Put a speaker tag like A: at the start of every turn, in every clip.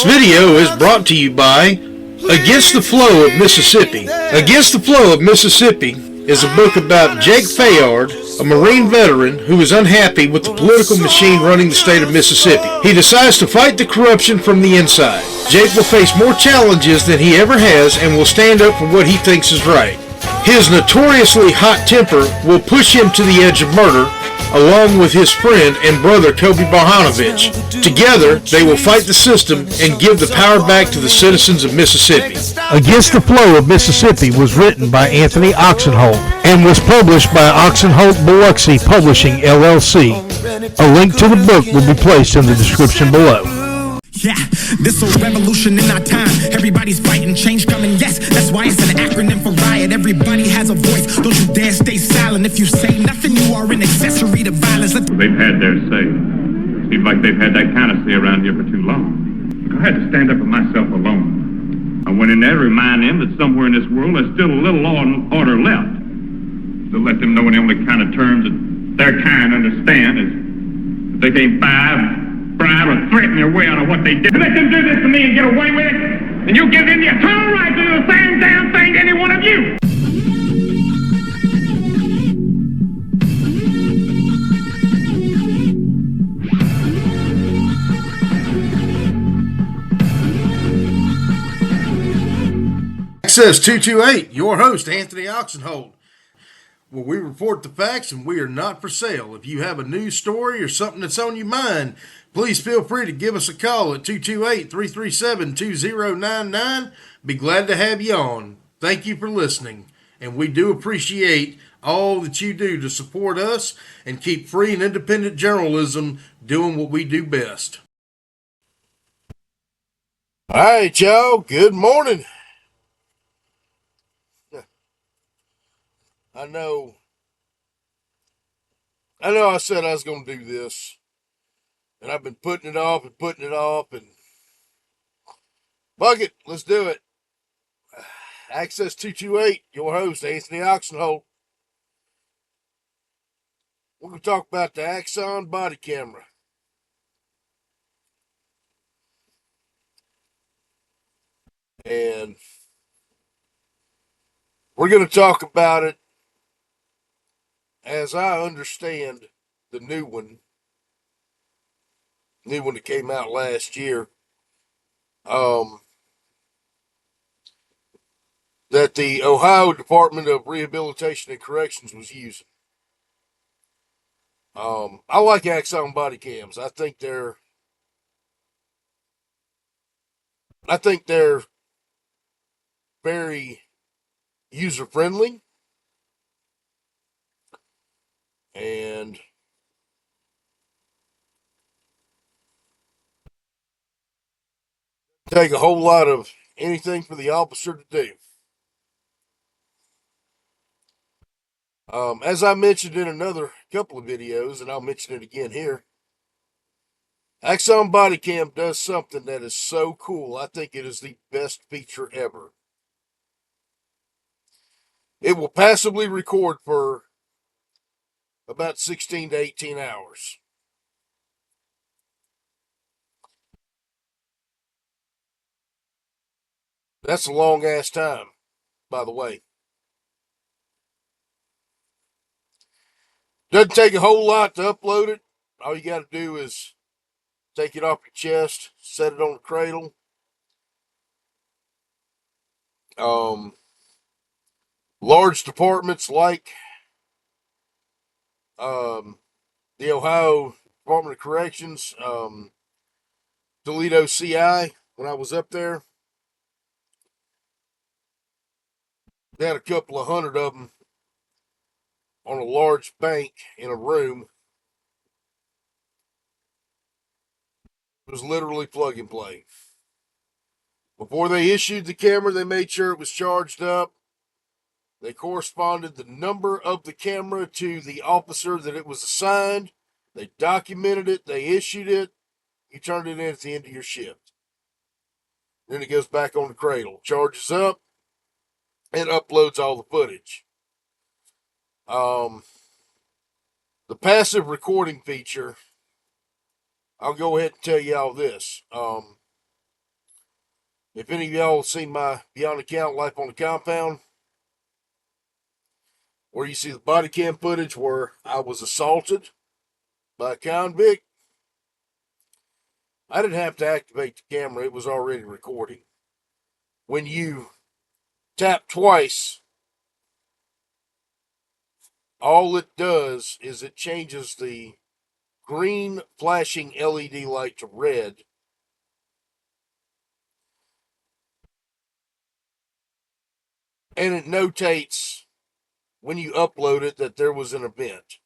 A: video is brought to you by Against the Flow of Mississippi. Against the Flow of Mississippi is a book about Jake Fayard, a Marine veteran who is unhappy with the political machine running the state of Mississippi. He decides to fight the corruption from the inside. Jake will face more challenges than he ever has and will stand up for what he thinks is right. His notoriously hot temper will push him to the edge of murder, along with his friend and brother Kobe Barhanovich. Together, they will fight the system and give the power back to the citizens of Mississippi. Against the Flow of Mississippi was written by Anthony Oksenholt and was published by Oksenholt Biloxi Publishing, LLC. A link to the book will be placed in the description below.
B: Yeah, this a revolution in our time. Everybody's fighting, change coming, yes. That's why it's an acronym for riot. Everybody has a voice. Don't you dare stay silent. If you say nothing, you are an accessory to violence.
C: They've had their say. Seems like they've had that kind of say around here for too long. I had to stand up for myself alone. I went in there to remind them that somewhere in this world there's still a little order left. To let them know in the only kind of terms that their kind understand is that they can't bribe or threaten their way out of what they did. Let them do this to me and get away with it, and you give them the eternal right to do the same damn thing to any one of you.
A: Access 228, your host, Anthony Oksenholt. Well, we report the facts and we are not for sale. If you have a news story or something that's on your mind, please feel free to give us a call at 228-337-2099. Be glad to have you on. Thank you for listening. And we do appreciate all that you do to support us and keep free and independent journalism doing what we do best. All right, y'all. Good morning. I know I said I was going to do this, and I've been putting it off, and fuck it, let's do it. Access 228, your host, Anthony Oksenholt. We're going to talk about the Axon Body Camera. And we're going to talk about it as I understand the new one that came out last year, that the Ohio Department of Rehabilitation and Corrections was using. I like Axon Body Cams. I think they're very user friendly. And take a whole lot of anything for the officer to do. As I mentioned in another couple of videos, and I'll mention it again here, Axon Body Cam does something that is so cool. I think it is the best feature ever. It will passively record for about 16 to 18 hours. That's a long ass time, by the way. Doesn't take a whole lot to upload it. All you got to do is take it off your chest, set it on the cradle. Large departments like the Ohio Department of Corrections, Toledo CI, when I was up there, they had a couple of hundred of them on a large bank in a room. It was literally plug and play. Before they issued the camera, they made sure it was charged up. They corresponded the number of the camera to the officer that it was assigned. They documented it. They issued it. You turned it in at the end of your shift. Then it goes back on the cradle, charges up, and uploads all the footage. The passive recording feature, I'll go ahead and tell you all this.
D: If any of y'all have seen my Beyond Account Life on the Compound, where you see the body cam footage where I was assaulted by a convict, I didn't have to activate the camera. It was already recording. When you tap twice, all it does is it changes the green flashing LED light to red. And it notates when you upload it that there was an event.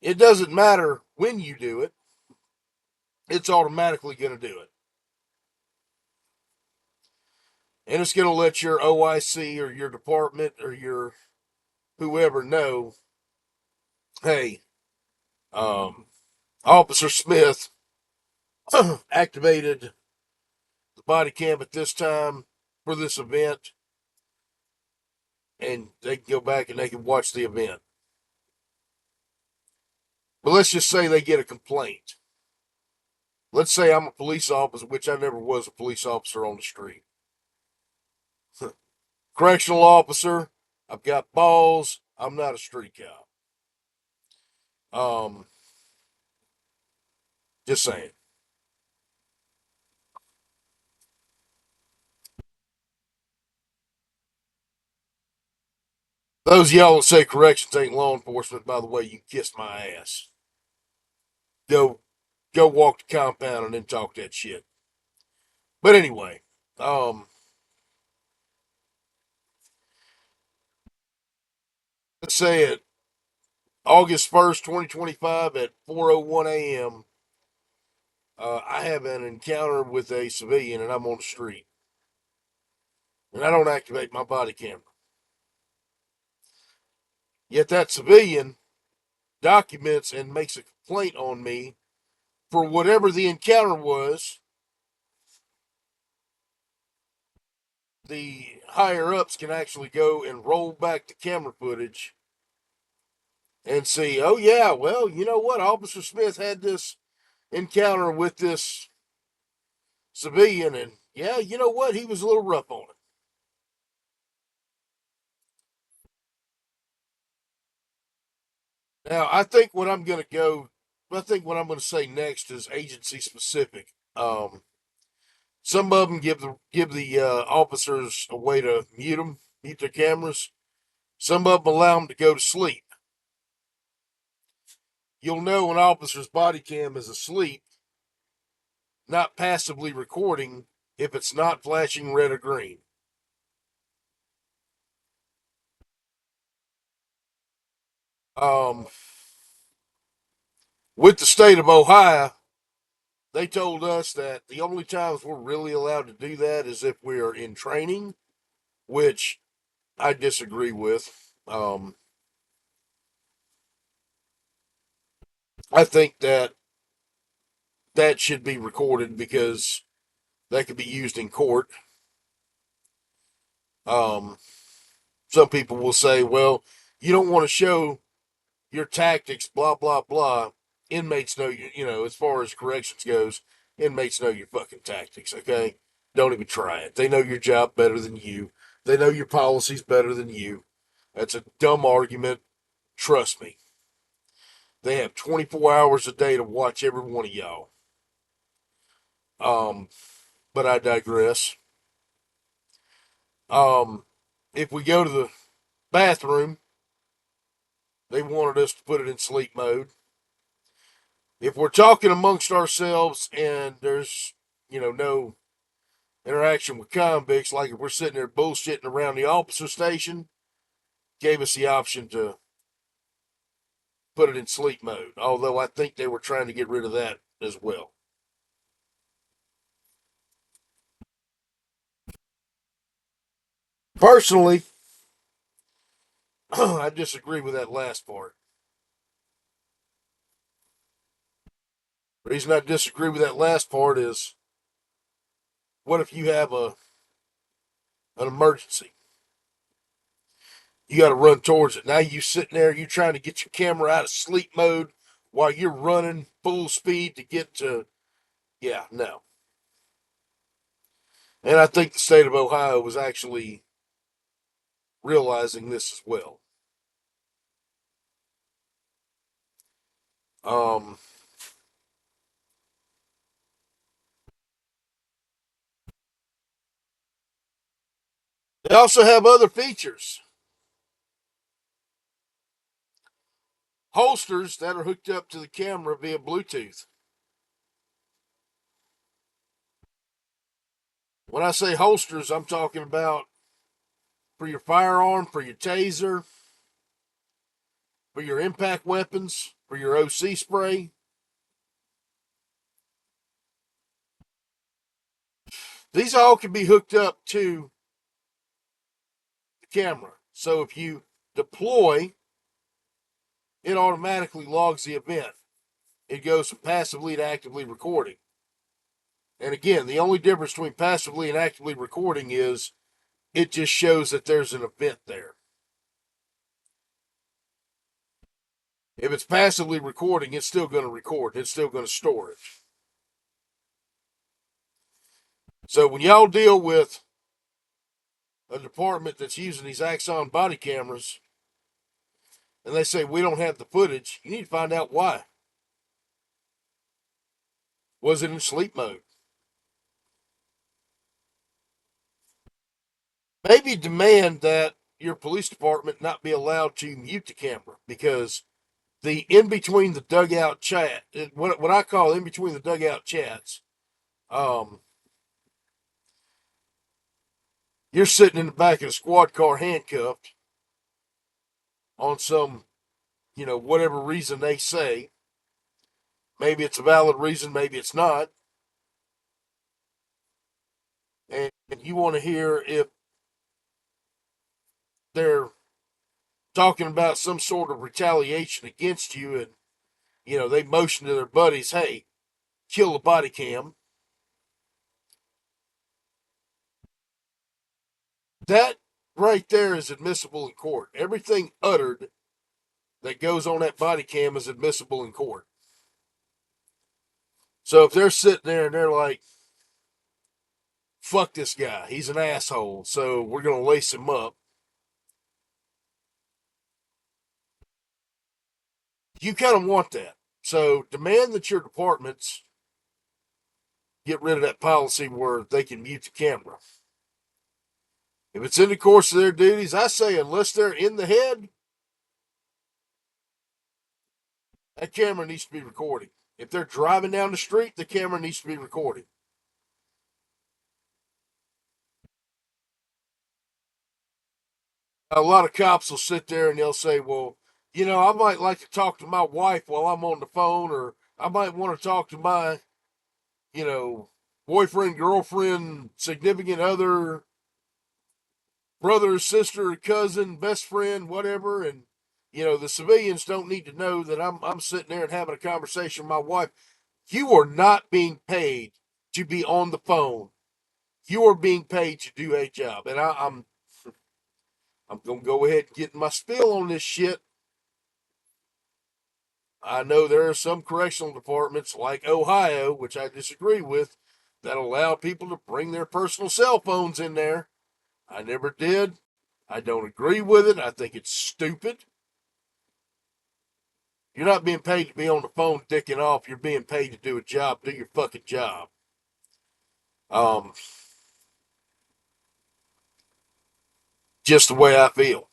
D: It doesn't matter when you do it, it's automatically going to do it. And it's going to let your OIC or your department or your whoever know, hey, Officer Smith activated the body cam at this time for this event, and they can go back and they can watch the event. But let's just say they get a complaint. Let's say I'm a police officer, which I never was a police officer on the street. Correctional officer, I've got balls, I'm not a street cop. Just saying. Those of y'all that say corrections ain't law enforcement, by the way, you kissed my ass. Go walk the compound and then talk that shit. But anyway, let's say it August 1st, 2025 at 4:01 a.m. I have an encounter with a civilian and I'm on the street. And I don't activate my body camera. Yet that civilian documents and makes a complaint on me for whatever the encounter was. The higher ups can actually go and roll back the camera footage and see, oh yeah, well, you know what? Officer Smith had this encounter with this civilian, and yeah, you know what? He was a little rough on it. Now, I think what I'm going to say next is agency specific. Some of them give the officers a way to mute their cameras. Some of them allow them to go to sleep. You'll know an officer's body cam is asleep, not passively recording, if it's not flashing red or green. With the state of Ohio, they told us that the only times we're really allowed to do that is if we are in training, which I disagree with. I think that should be recorded because that could be used in court. Some people will say, well, you don't want to show your tactics, blah, blah, blah. Inmates know, as far as corrections goes, inmates know your fucking tactics, okay? Don't even try it. They know your job better than you. They know your policies better than you. That's a dumb argument. Trust me. They have 24 hours a day to watch every one of y'all. But I digress. If we go to the bathroom, they wanted us to put it in sleep mode. If we're talking amongst ourselves and there's, no interaction with convicts, like if we're sitting there bullshitting around the officer station, gave us the option to put it in sleep mode. Although I think they were trying to get rid of that as well. Personally, I disagree with that last part. The reason I disagree with that last part is, what if you have an emergency? You got to run towards it. Now you sitting there, you trying to get your camera out of sleep mode while you're running full speed to get to, yeah, no. And I think the state of Ohio was actually realizing this as well. Um, they also have other features. Holsters that are hooked up to the camera via Bluetooth. When I say holsters, I'm talking about for your firearm, for your taser, for your impact weapons, for your OC spray. These all can be hooked up to the camera. So if you deploy, it automatically logs the event. It goes from passively to actively recording. And again, the only difference between passively and actively recording is it just shows that there's an event there. If it's passively recording, it's still going to record. It's still going to store it. So when y'all deal with a department that's using these Axon body cameras and they say we don't have the footage, you need to find out why. Was it in sleep mode? Maybe demand that your police department not be allowed to mute the camera because the in between the dugout chat, what I call in between the dugout chats, um, you're sitting in the back of a squad car handcuffed on some, whatever reason they say. Maybe it's a valid reason, maybe it's not. And you want to hear if they're talking about some sort of retaliation against you and, they motion to their buddies, hey, kill the body cam. That right there is admissible in court. Everything uttered that goes on that body cam is admissible in court. So if they're sitting there and they're like, fuck this guy, he's an asshole, so we're going to lace him up. You kind of want that. So demand that your departments get rid of that policy where they can mute the camera. If it's in the course of their duties, I say unless they're in the head, that camera needs to be recording. If they're driving down the street, the camera needs to be recording. A lot of cops will sit there and they'll say, well, I might like to talk to my wife while I'm on the phone, or I might want to talk to my, you know, boyfriend, girlfriend, significant other, brother, sister, cousin, best friend, whatever. And, the civilians don't need to know that I'm sitting there and having a conversation with my wife. You are not being paid to be on the phone. You are being paid to do a job. And I'm going to go ahead and get my spiel on this shit. I know there are some correctional departments like Ohio, which I disagree with, that allow people to bring their personal cell phones in there. I never did. I don't agree with it. I think it's stupid. You're not being paid to be on the phone dicking off. You're being paid to do a job. Do your fucking job. Just the way I feel.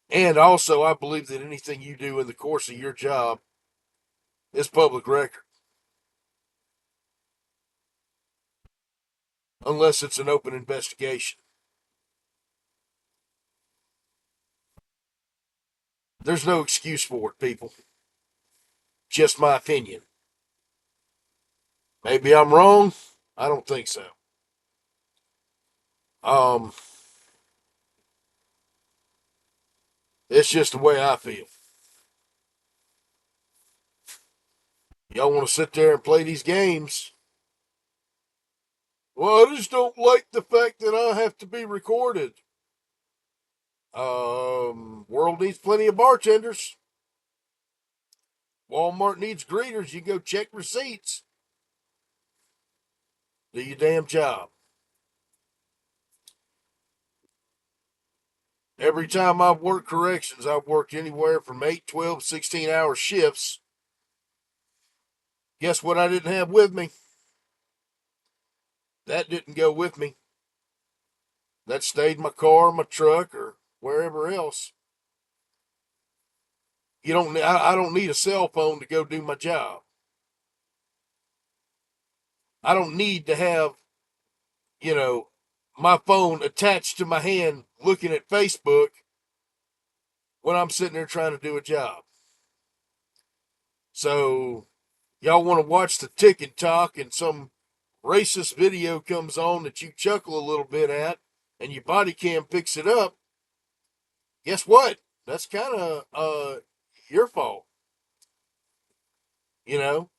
D: And also, I believe that anything you do in the course of your job is public record. Unless it's an open investigation. There's no excuse for it, people. Just my opinion. Maybe I'm wrong. I don't think so. Um, it's just the way I feel. Y'all want to sit there and play these games? Well, I just don't like the fact that I have to be recorded. World needs plenty of bartenders. Walmart needs greeters. You go check receipts. Do your damn job. Every time I've worked corrections, I've worked anywhere from 8, 12, 16-hour shifts. Guess what I didn't have with me? That didn't go with me. That stayed in my car, my truck, or wherever else. I don't need a cell phone to go do my job. I don't need to have, you know, my phone attached to my hand looking at Facebook when I'm sitting there trying to do a job. So, y'all want to watch the tick and talk and some racist video comes on that you chuckle a little bit at and your body cam picks it up, guess what? That's kind of your fault.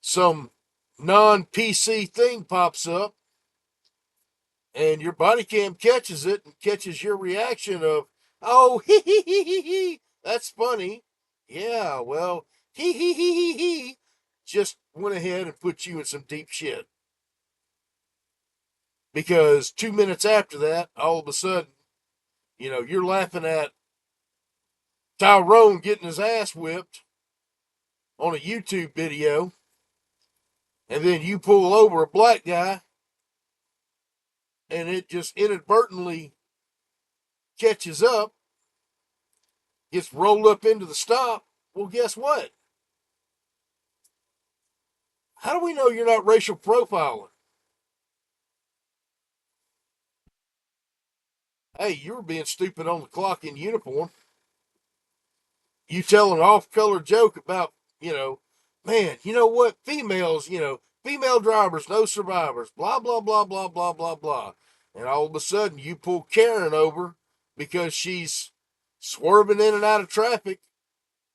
D: Some non-PC thing pops up and your body cam catches it and catches your reaction of, oh, hee, that's funny. Yeah, well, hee, just went ahead and put you in some deep shit. Because 2 minutes after that, all of a sudden, you're laughing at Tyrone getting his ass whipped on a YouTube video, and then you pull over a black guy, and it just inadvertently catches up, gets rolled up into the stop. Well, guess what? How do we know you're not racial profiling? Hey, you were being stupid on the clock in uniform. You tell an off-color joke about, man, you know what? Females, female drivers, no survivors, blah, blah, blah, blah, blah, blah, blah. And all of a sudden you pull Karen over because she's swerving in and out of traffic,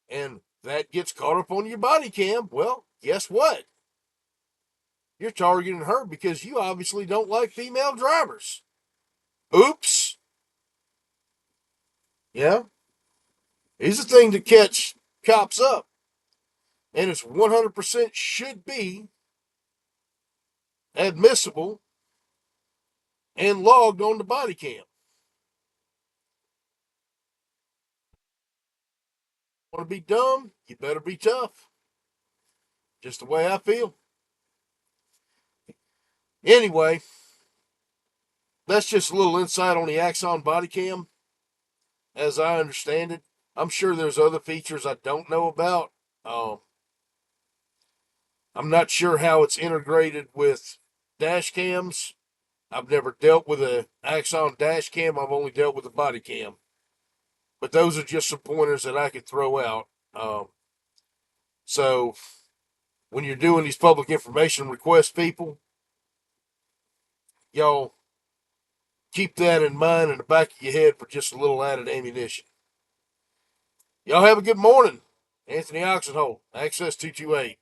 D: and that gets caught up on your body cam. Well, guess what? You're targeting her because you obviously don't like female drivers. Oops. Yeah. Here's the thing to catch cops up. And it's 100% should be admissible and logged on the body cam. Want to be dumb? You better be tough. Just the way I feel. Anyway, that's just a little insight on the Axon Body Cam, as I understand it. I'm sure there's other features I don't know about. I'm not sure how it's integrated with dash cams. I've never dealt with a Axon dash cam. I've only dealt with a body cam. But those are just some pointers that I could throw out. So when you're doing these public information requests, people, y'all keep that in mind in the back of your head for just a little added ammunition. Y'all have a good morning. Anthony Oksenholt, Access 228.